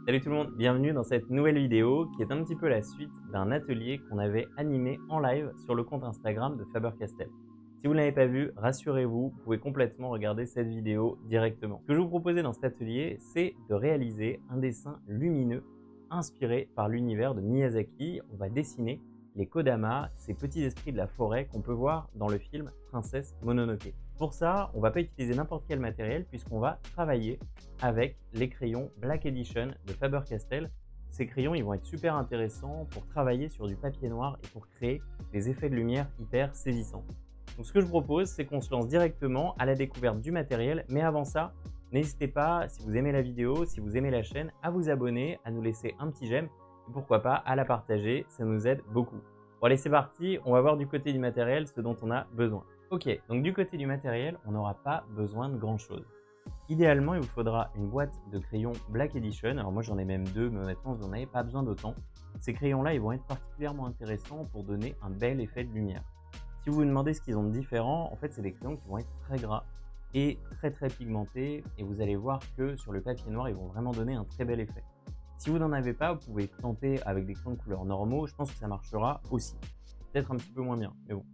Salut tout le monde, bienvenue dans cette nouvelle vidéo qui est un petit peu la suite d'un atelier qu'on avait animé en live sur le compte Instagram de Faber-Castell. Si vous ne l'avez pas vu, rassurez-vous, vous pouvez complètement regarder cette vidéo directement. Ce que je vous proposais dans cet atelier, c'est de réaliser un dessin lumineux inspiré par l'univers de Miyazaki. On va dessiner les Kodama, ces petits esprits de la forêt qu'on peut voir dans le film Princesse Mononoke. Pour ça, on ne va pas utiliser n'importe quel matériel puisqu'on va travailler avec les crayons Black Edition de Faber-Castell. Ces crayons, ils vont être super intéressants pour travailler sur du papier noir et pour créer des effets de lumière hyper saisissants. Donc ce que je vous propose, c'est qu'on se lance directement à la découverte du matériel, mais avant ça, n'hésitez pas, si vous aimez la vidéo, si vous aimez la chaîne, à vous abonner, à nous laisser un petit j'aime, et pourquoi pas à la partager, ça nous aide beaucoup. Bon allez, c'est parti, on va voir du côté du matériel ce dont on a besoin. Ok, donc du côté du matériel, on n'aura pas besoin de grand chose. Idéalement, il vous faudra une boîte de crayons Black Edition. Alors moi j'en ai même deux, mais honnêtement vous n'en avez pas besoin d'autant. Ces crayons-là, ils vont être particulièrement intéressants pour donner un bel effet de lumière. Si vous vous demandez ce qu'ils ont de différent, en fait c'est des crayons qui vont être très gras et très pigmentés, et vous allez voir que sur le papier noir, ils vont vraiment donner un très bel effet. Si vous n'en avez pas, vous pouvez tenter avec des crayons de couleur normaux, je pense que ça marchera aussi. Peut-être un petit peu moins bien, mais bon.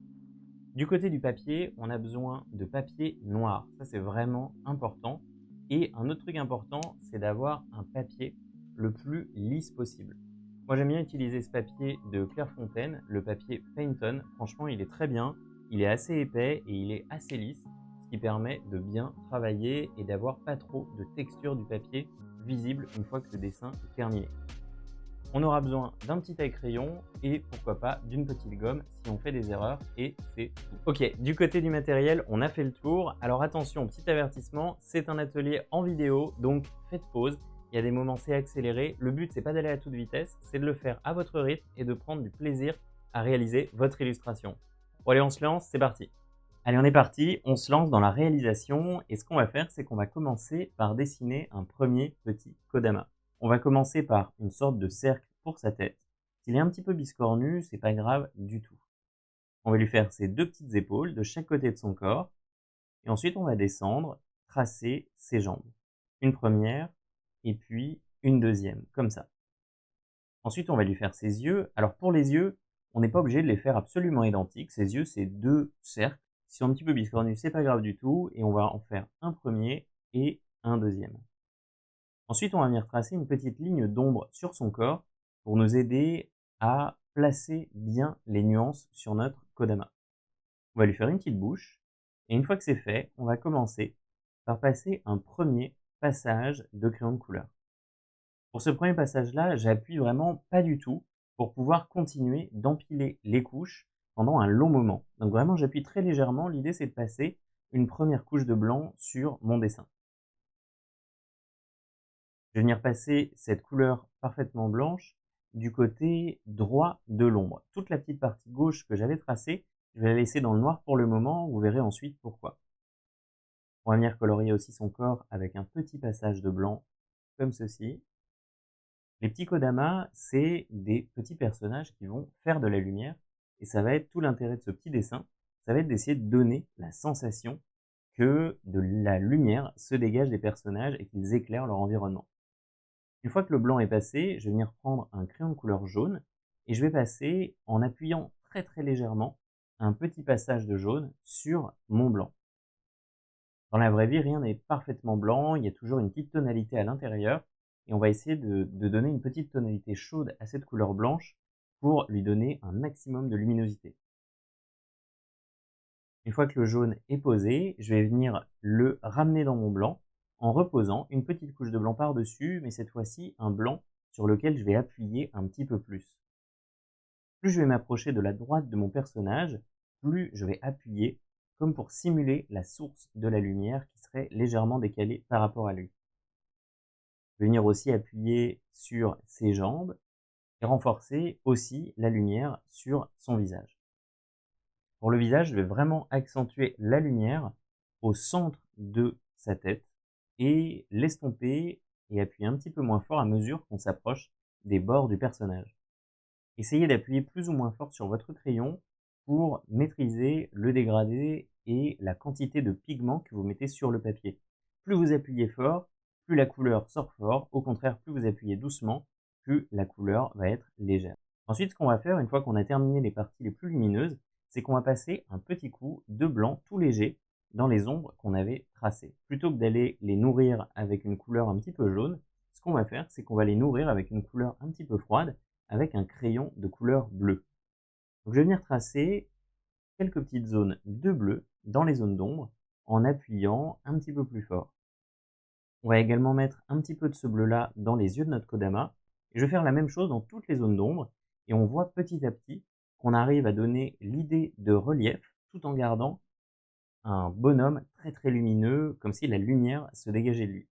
Du côté du papier, on a besoin de papier noir. Ça, c'est vraiment important. Et un autre truc important, c'est d'avoir un papier le plus lisse possible. Moi, j'aime bien utiliser ce papier de Clairefontaine, le papier Pantone. Franchement, il est très bien. Il est assez épais et il est assez lisse, ce qui permet de bien travailler et d'avoir pas trop de texture du papier visible une fois que le dessin est terminé. On aura besoin d'un petit taille-crayon et pourquoi pas d'une petite gomme si on fait des erreurs, et c'est tout. Ok, du côté du matériel, on a fait le tour. Alors attention, petit avertissement, c'est un atelier en vidéo, donc faites pause. Il y a des moments c'est accéléré. Le but, c'est pas d'aller à toute vitesse, c'est de le faire à votre rythme et de prendre du plaisir à réaliser votre illustration. Bon allez, on se lance, c'est parti. Allez, on est parti, on se lance dans la réalisation et ce qu'on va faire, c'est qu'on va commencer par dessiner un premier petit Kodama. On va commencer par une sorte de cercle pour sa tête. S'il est un petit peu biscornu, c'est pas grave du tout. On va lui faire ses deux petites épaules de chaque côté de son corps. Et ensuite, on va descendre, tracer ses jambes. Une première, et puis une deuxième, comme ça. Ensuite, on va lui faire ses yeux. Alors pour les yeux, on n'est pas obligé de les faire absolument identiques. Ses yeux, c'est deux cercles. S'ils sont un petit peu biscornus, c'est pas grave du tout. Et on va en faire un premier et un deuxième. Ensuite, on va venir tracer une petite ligne d'ombre sur son corps pour nous aider à placer bien les nuances sur notre Kodama. On va lui faire une petite bouche, et une fois que c'est fait, on va commencer par passer un premier passage de crayon de couleur. Pour ce premier passage-là, j'appuie vraiment pas du tout pour pouvoir continuer d'empiler les couches pendant un long moment. Donc vraiment, j'appuie très légèrement. L'idée, c'est de passer une première couche de blanc sur mon dessin. Je vais venir passer cette couleur parfaitement blanche du côté droit de l'ombre. Toute la petite partie gauche que j'avais tracée, je vais la laisser dans le noir pour le moment, vous verrez ensuite pourquoi. On va venir colorier aussi son corps avec un petit passage de blanc, comme ceci. Les petits Kodama, c'est des petits personnages qui vont faire de la lumière, et ça va être tout l'intérêt de ce petit dessin, ça va être d'essayer de donner la sensation que de la lumière se dégage des personnages et qu'ils éclairent leur environnement. Une fois que le blanc est passé, je vais venir prendre un crayon de couleur jaune et je vais passer, en appuyant très légèrement, un petit passage de jaune sur mon blanc. Dans la vraie vie, rien n'est parfaitement blanc, il y a toujours une petite tonalité à l'intérieur et on va essayer de donner une petite tonalité chaude à cette couleur blanche pour lui donner un maximum de luminosité. Une fois que le jaune est posé, je vais venir le ramener dans mon blanc en reposant une petite couche de blanc par-dessus, mais cette fois-ci un blanc sur lequel je vais appuyer un petit peu plus. Plus je vais m'approcher de la droite de mon personnage, plus je vais appuyer, comme pour simuler la source de la lumière qui serait légèrement décalée par rapport à lui. Je vais venir aussi appuyer sur ses jambes et renforcer aussi la lumière sur son visage. Pour le visage, je vais vraiment accentuer la lumière au centre de sa tête et l'estomper et appuyer un petit peu moins fort à mesure qu'on s'approche des bords du personnage. Essayez d'appuyer plus ou moins fort sur votre crayon pour maîtriser le dégradé et la quantité de pigments que vous mettez sur le papier. Plus vous appuyez fort, plus la couleur sort fort. Au contraire, plus vous appuyez doucement, plus la couleur va être légère. Ensuite, ce qu'on va faire, une fois qu'on a terminé les parties les plus lumineuses, c'est qu'on va passer un petit coup de blanc tout léger dans les ombres qu'on avait tracées. Plutôt que d'aller les nourrir avec une couleur un petit peu jaune, ce qu'on va faire, c'est qu'on va les nourrir avec une couleur un petit peu froide, avec un crayon de couleur bleue. Donc je vais venir tracer quelques petites zones de bleu dans les zones d'ombre en appuyant un petit peu plus fort. On va également mettre un petit peu de ce bleu-là dans les yeux de notre Kodama. Et je vais faire la même chose dans toutes les zones d'ombre. Et on voit petit à petit qu'on arrive à donner l'idée de relief tout en gardant un bonhomme très très lumineux, comme si la lumière se dégageait de lui.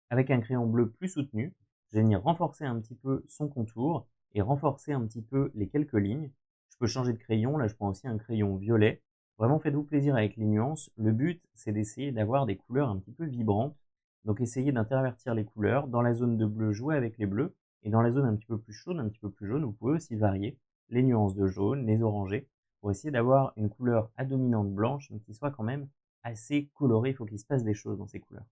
Avec un crayon bleu plus soutenu, je vais venir renforcer un petit peu son contour et renforcer un petit peu les quelques lignes. Je peux changer de crayon, là je prends aussi un crayon violet. Vraiment faites-vous plaisir avec les nuances. Le but c'est d'essayer d'avoir des couleurs un petit peu vibrantes. Donc essayez d'intervertir les couleurs. Dans la zone de bleu, jouez avec les bleus. Et dans la zone un petit peu plus chaude, un petit peu plus jaune, vous pouvez aussi varier les nuances de jaune, les orangés, pour essayer d'avoir une couleur à dominante blanche, mais qui soit quand même assez colorée. Il faut qu'il se passe des choses dans ces couleurs.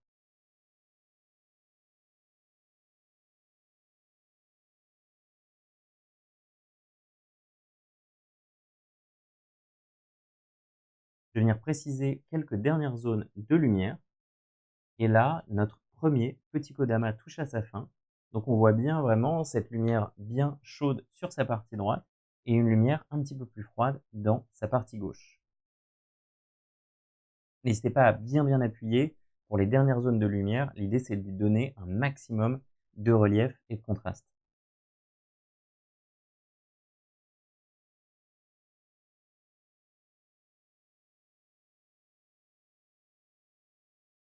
Je vais venir préciser quelques dernières zones de lumière. Et là, notre premier petit Kodama touche à sa fin. Donc on voit bien vraiment cette lumière bien chaude sur sa partie droite et une lumière un petit peu plus froide dans sa partie gauche. N'hésitez pas à bien appuyer pour les dernières zones de lumière. L'idée c'est de lui donner un maximum de relief et de contraste.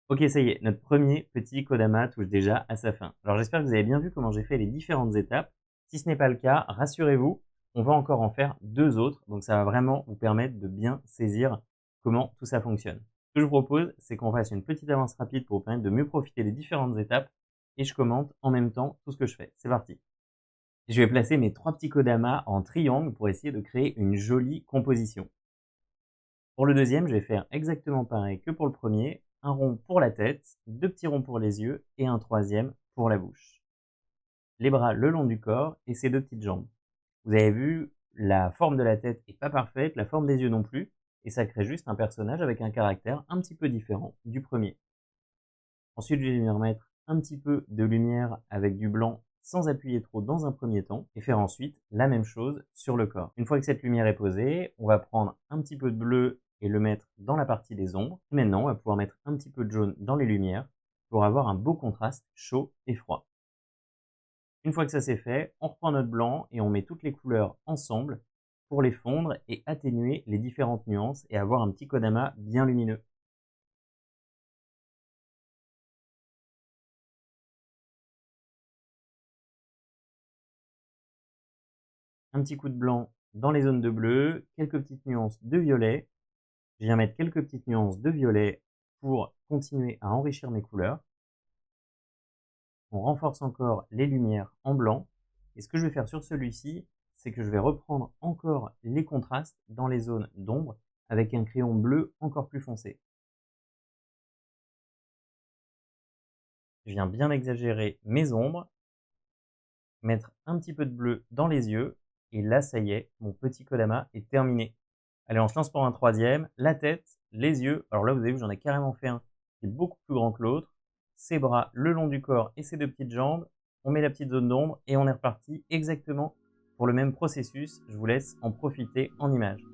Ok, ça y est, notre premier petit Kodama touche déjà à sa fin. Alors j'espère que vous avez bien vu comment j'ai fait les différentes étapes. Si ce n'est pas le cas, rassurez-vous, on va encore en faire deux autres, donc ça va vraiment vous permettre de bien saisir comment tout ça fonctionne. Ce que je vous propose, c'est qu'on fasse une petite avance rapide pour vous permettre de mieux profiter des différentes étapes, et je commente en même temps tout ce que je fais. C'est parti. Je vais placer mes trois petits Kodama en triangle pour essayer de créer une jolie composition. Pour le deuxième, je vais faire exactement pareil que pour le premier, un rond pour la tête, deux petits ronds pour les yeux et un troisième pour la bouche. Les bras le long du corps et ces deux petites jambes. Vous avez vu, la forme de la tête est pas parfaite, la forme des yeux non plus, et ça crée juste un personnage avec un caractère un petit peu différent du premier. Ensuite, je vais venir mettre un petit peu de lumière avec du blanc sans appuyer trop dans un premier temps et faire ensuite la même chose sur le corps. Une fois que cette lumière est posée, on va prendre un petit peu de bleu et le mettre dans la partie des ombres. Maintenant, on va pouvoir mettre un petit peu de jaune dans les lumières pour avoir un beau contraste chaud et froid. Une fois que ça c'est fait, on reprend notre blanc et on met toutes les couleurs ensemble pour les fondre et atténuer les différentes nuances et avoir un petit Kodama bien lumineux. Un petit coup de blanc dans les zones de bleu, quelques petites nuances de violet. Je viens mettre quelques petites nuances de violet pour continuer à enrichir mes couleurs. On renforce encore les lumières en blanc. Et ce que je vais faire sur celui-ci, c'est que je vais reprendre encore les contrastes dans les zones d'ombre avec un crayon bleu encore plus foncé. Je viens bien exagérer mes ombres, mettre un petit peu de bleu dans les yeux, et là ça y est, mon petit Kodama est terminé. Allez, on se lance pour un troisième, la tête, les yeux. Alors là, vous avez vu, j'en ai carrément fait un qui est beaucoup plus grand que l'autre. Ses bras le long du corps et ses deux petites jambes. On met la petite zone d'ombre et on est reparti exactement pour le même processus. Je vous laisse en profiter en images.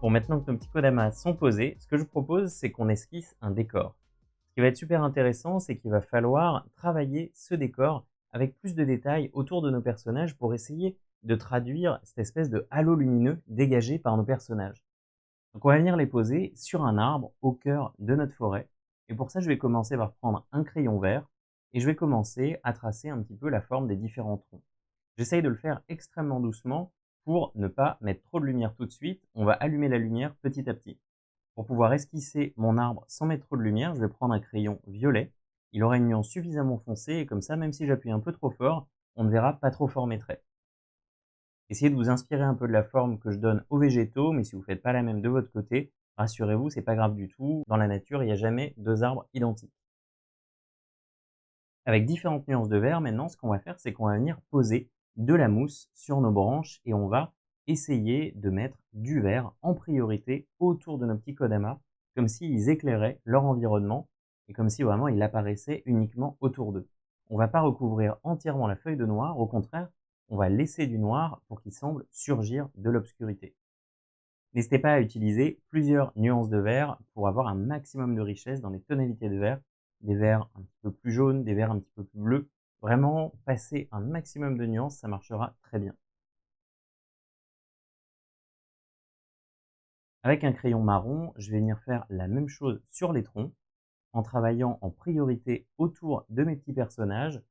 Bon, maintenant que nos petits kodamas sont posés, ce que je propose, c'est qu'on esquisse un décor. Ce qui va être super intéressant, c'est qu'il va falloir travailler ce décor avec plus de détails autour de nos personnages pour essayer de traduire cette espèce de halo lumineux dégagé par nos personnages. Donc on va venir les poser sur un arbre au cœur de notre forêt. Et pour ça, je vais commencer par prendre un crayon vert et je vais commencer à tracer un petit peu la forme des différents troncs. J'essaye de le faire extrêmement doucement pour ne pas mettre trop de lumière tout de suite. On va allumer la lumière petit à petit. Pour pouvoir esquisser mon arbre sans mettre trop de lumière, je vais prendre un crayon violet. Il aura une nuance suffisamment foncée et comme ça, même si j'appuie un peu trop fort, on ne verra pas trop fort mes traits. Essayez de vous inspirer un peu de la forme que je donne aux végétaux, mais si vous ne faites pas la même de votre côté, rassurez-vous, c'est pas grave du tout. Dans la nature, il n'y a jamais deux arbres identiques. Avec différentes nuances de vert, maintenant, ce qu'on va faire, c'est qu'on va venir poser de la mousse sur nos branches et on va essayer de mettre du vert en priorité autour de nos petits kodamas, comme s'ils éclairaient leur environnement et comme si vraiment il apparaissait uniquement autour d'eux. On ne va pas recouvrir entièrement la feuille de noir, au contraire, on va laisser du noir pour qu'il semble surgir de l'obscurité. N'hésitez pas à utiliser plusieurs nuances de vert pour avoir un maximum de richesse dans les tonalités de vert, des verts un petit peu plus jaunes, des verts un petit peu plus bleus. Vraiment, passer un maximum de nuances, ça marchera très bien. Avec un crayon marron, je vais venir faire la même chose sur les troncs, en travaillant en priorité autour de mes petits personnages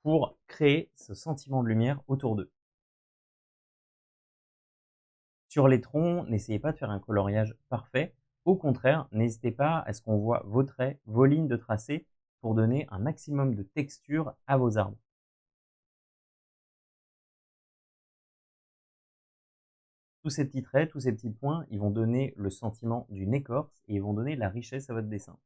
pour créer ce sentiment de lumière autour d'eux. Sur les troncs, n'essayez pas de faire un coloriage parfait. Au contraire, n'hésitez pas à ce qu'on voit vos traits, vos lignes de tracé pour donner un maximum de texture à vos arbres. Tous ces petits traits, tous ces petits points, ils vont donner le sentiment d'une écorce et ils vont donner de la richesse à votre dessin.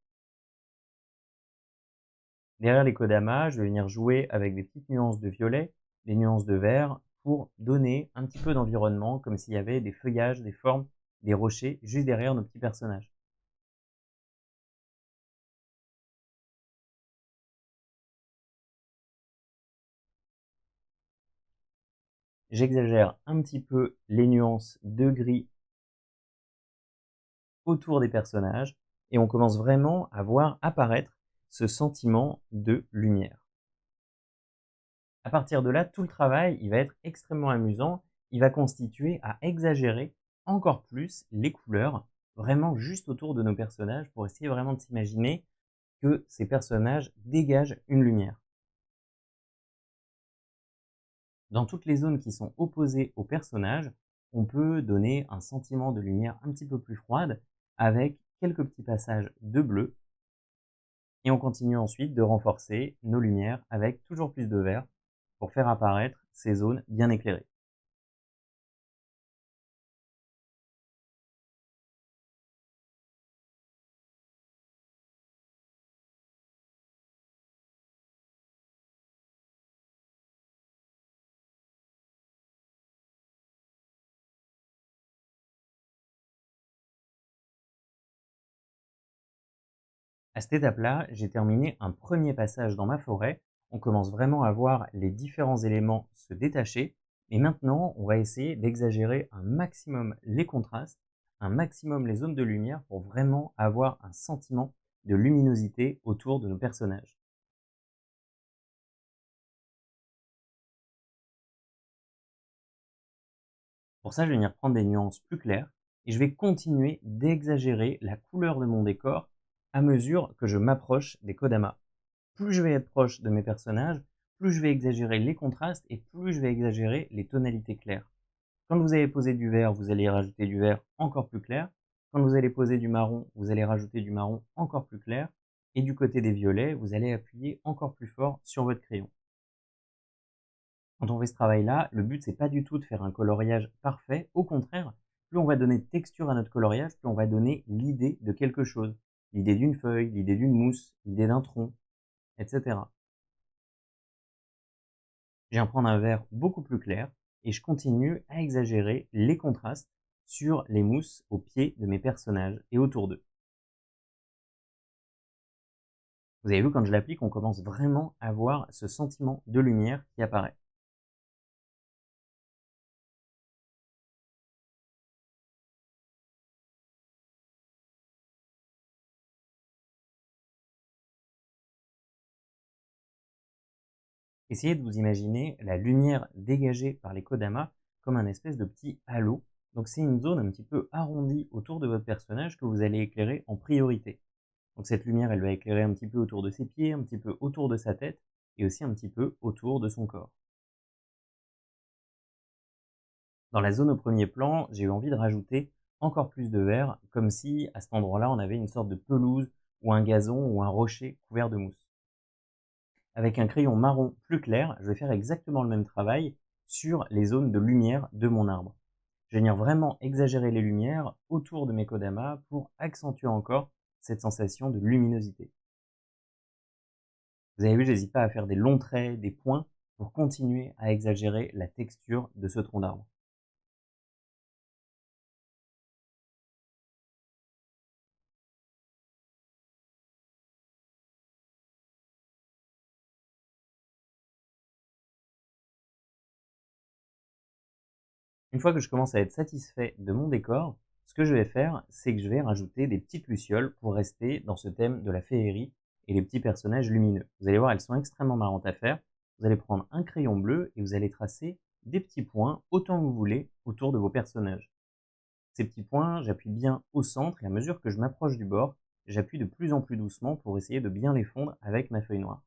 Derrière les kodamas, je vais venir jouer avec des petites nuances de violet, des nuances de vert pour donner un petit peu d'environnement comme s'il y avait des feuillages, des formes, des rochers juste derrière nos petits personnages. J'exagère un petit peu les nuances de gris autour des personnages et on commence vraiment à voir apparaître ce sentiment de lumière. À partir de là, tout le travail, il va être extrêmement amusant. Il va constituer à exagérer encore plus les couleurs, vraiment juste autour de nos personnages pour essayer vraiment de s'imaginer que ces personnages dégagent une lumière. Dans toutes les zones qui sont opposées aux personnages, on peut donner un sentiment de lumière un petit peu plus froide avec quelques petits passages de bleu. Et on continue ensuite de renforcer nos lumières avec toujours plus de vert pour faire apparaître ces zones bien éclairées. À cette étape-là, j'ai terminé un premier passage dans ma forêt. On commence vraiment à voir les différents éléments se détacher. Et maintenant, on va essayer d'exagérer un maximum les contrastes, un maximum les zones de lumière pour vraiment avoir un sentiment de luminosité autour de nos personnages. Pour ça, je vais venir prendre des nuances plus claires et je vais continuer d'exagérer la couleur de mon décor à mesure que je m'approche des kodamas. Plus je vais être proche de mes personnages, plus je vais exagérer les contrastes et plus je vais exagérer les tonalités claires. Quand vous allez poser du vert, vous allez rajouter du vert encore plus clair. Quand vous allez poser du marron, vous allez rajouter du marron encore plus clair. Et du côté des violets, vous allez appuyer encore plus fort sur votre crayon. Quand on fait ce travail-là, le but c'est pas du tout de faire un coloriage parfait. Au contraire, plus on va donner de texture à notre coloriage, plus on va donner l'idée de quelque chose. L'idée d'une feuille, l'idée d'une mousse, l'idée d'un tronc, etc. Je viens prendre un vert beaucoup plus clair et je continue à exagérer les contrastes sur les mousses au pied de mes personnages et autour d'eux. Vous avez vu, quand je l'applique, on commence vraiment à voir ce sentiment de lumière qui apparaît. Essayez de vous imaginer la lumière dégagée par les kodamas comme un espèce de petit halo. Donc c'est une zone un petit peu arrondie autour de votre personnage que vous allez éclairer en priorité. Donc cette lumière, elle va éclairer un petit peu autour de ses pieds, un petit peu autour de sa tête et aussi un petit peu autour de son corps. Dans la zone au premier plan, j'ai eu envie de rajouter encore plus de vert, comme si à cet endroit-là, on avait une sorte de pelouse ou un gazon ou un rocher couvert de mousse. Avec un crayon marron plus clair, je vais faire exactement le même travail sur les zones de lumière de mon arbre. Je vais venir vraiment exagérer les lumières autour de mes kodamas pour accentuer encore cette sensation de luminosité. Vous avez vu, j'hésite pas à faire des longs traits, des points, pour continuer à exagérer la texture de ce tronc d'arbre. Une fois que je commence à être satisfait de mon décor, ce que je vais faire, c'est que je vais rajouter des petites lucioles pour rester dans ce thème de la féerie et les petits personnages lumineux. Vous allez voir, elles sont extrêmement marrantes à faire. Vous allez prendre un crayon bleu et vous allez tracer des petits points autant que vous voulez autour de vos personnages. Ces petits points, j'appuie bien au centre et à mesure que je m'approche du bord, j'appuie de plus en plus doucement pour essayer de bien les fondre avec ma feuille noire.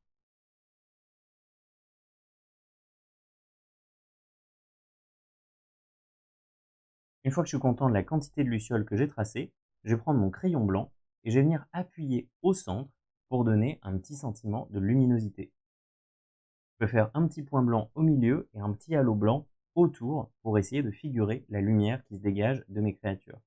Une fois que je suis content de la quantité de lucioles que j'ai tracées, je vais prendre mon crayon blanc et je vais venir appuyer au centre pour donner un petit sentiment de luminosité. Je vais faire un petit point blanc au milieu et un petit halo blanc autour pour essayer de figurer la lumière qui se dégage de mes créatures.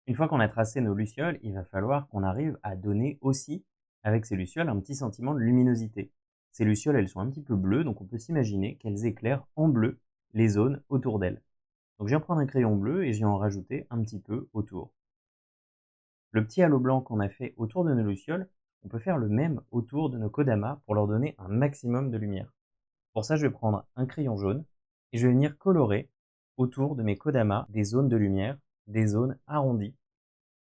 Une fois qu'on a tracé nos lucioles, il va falloir qu'on arrive à donner aussi, avec ces lucioles, un petit sentiment de luminosité. Ces lucioles, elles sont un petit peu bleues, donc on peut s'imaginer qu'elles éclairent en bleu les zones autour d'elles. Donc je viens prendre un crayon bleu et je viens en rajouter un petit peu autour. Le petit halo blanc qu'on a fait autour de nos lucioles, on peut faire le même autour de nos kodamas pour leur donner un maximum de lumière. Pour ça, je vais prendre un crayon jaune et je vais venir colorer autour de mes kodamas des zones de lumière, des zones arrondies,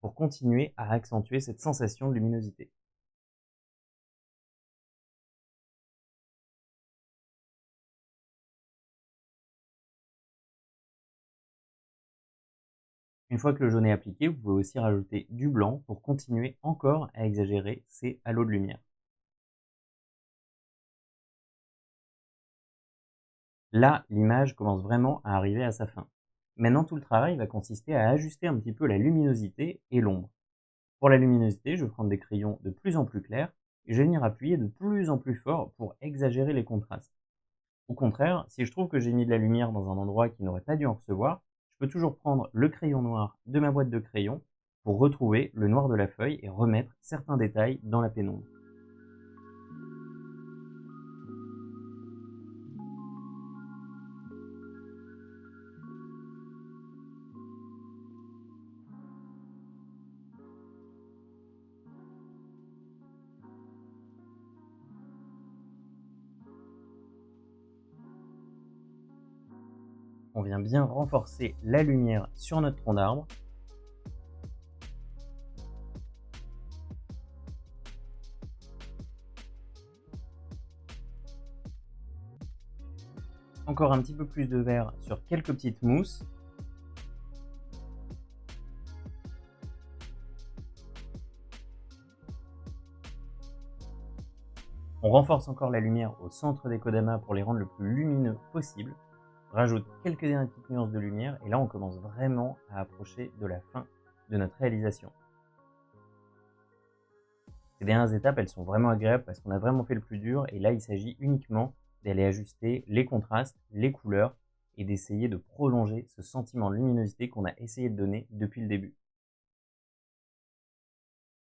pour continuer à accentuer cette sensation de luminosité. Une fois que le jaune est appliqué, vous pouvez aussi rajouter du blanc pour continuer encore à exagérer ces halos de lumière. Là, l'image commence vraiment à arriver à sa fin. Maintenant, tout le travail va consister à ajuster un petit peu la luminosité et l'ombre. Pour la luminosité, je vais prendre des crayons de plus en plus clairs et je vais venir appuyer de plus en plus fort pour exagérer les contrastes. Au contraire, si je trouve que j'ai mis de la lumière dans un endroit qui n'aurait pas dû en recevoir, je peux toujours prendre le crayon noir de ma boîte de crayons pour retrouver le noir de la feuille et remettre certains détails dans la pénombre. On vient bien renforcer la lumière sur notre tronc d'arbre. Encore un petit peu plus de vert sur quelques petites mousses. On renforce encore la lumière au centre des kodamas pour les rendre le plus lumineux possible. On rajoute quelques dernières petites nuances de lumière et là on commence vraiment à approcher de la fin de notre réalisation. Ces dernières étapes, elles sont vraiment agréables parce qu'on a vraiment fait le plus dur et là il s'agit uniquement d'aller ajuster les contrastes, les couleurs et d'essayer de prolonger ce sentiment de luminosité qu'on a essayé de donner depuis le début.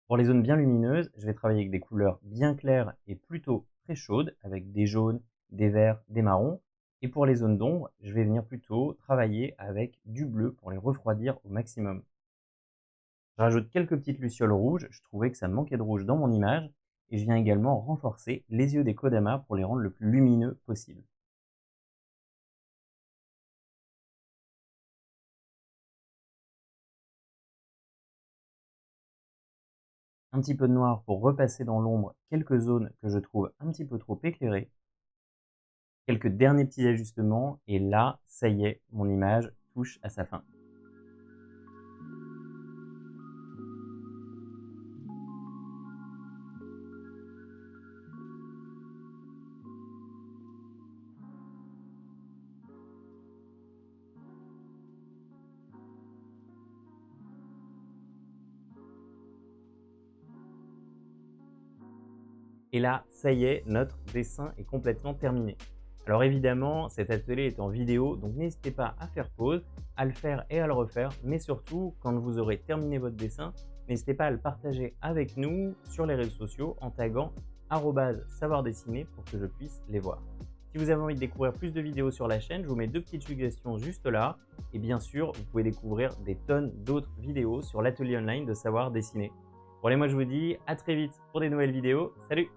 Pour les zones bien lumineuses, je vais travailler avec des couleurs bien claires et plutôt très chaudes, avec des jaunes, des verts, des marrons. Et pour les zones d'ombre, je vais venir plutôt travailler avec du bleu pour les refroidir au maximum. Je rajoute quelques petites lucioles rouges, je trouvais que ça manquait de rouge dans mon image, et je viens également renforcer les yeux des Kodama pour les rendre le plus lumineux possible. Un petit peu de noir pour repasser dans l'ombre quelques zones que je trouve un petit peu trop éclairées. Quelques derniers petits ajustements et là, ça y est, mon image touche à sa fin. Et là, ça y est, notre dessin est complètement terminé. Alors évidemment, cet atelier est en vidéo, donc n'hésitez pas à faire pause, à le faire et à le refaire, mais surtout, quand vous aurez terminé votre dessin, n'hésitez pas à le partager avec nous sur les réseaux sociaux en taguant @savouردessiner pour que je puisse les voir. Si vous avez envie de découvrir plus de vidéos sur la chaîne, je vous mets 2 petites suggestions juste là. Et bien sûr, vous pouvez découvrir des tonnes d'autres vidéos sur l'atelier online de Savoir Dessiner. Bon allez, moi je vous dis à très vite pour des nouvelles vidéos. Salut!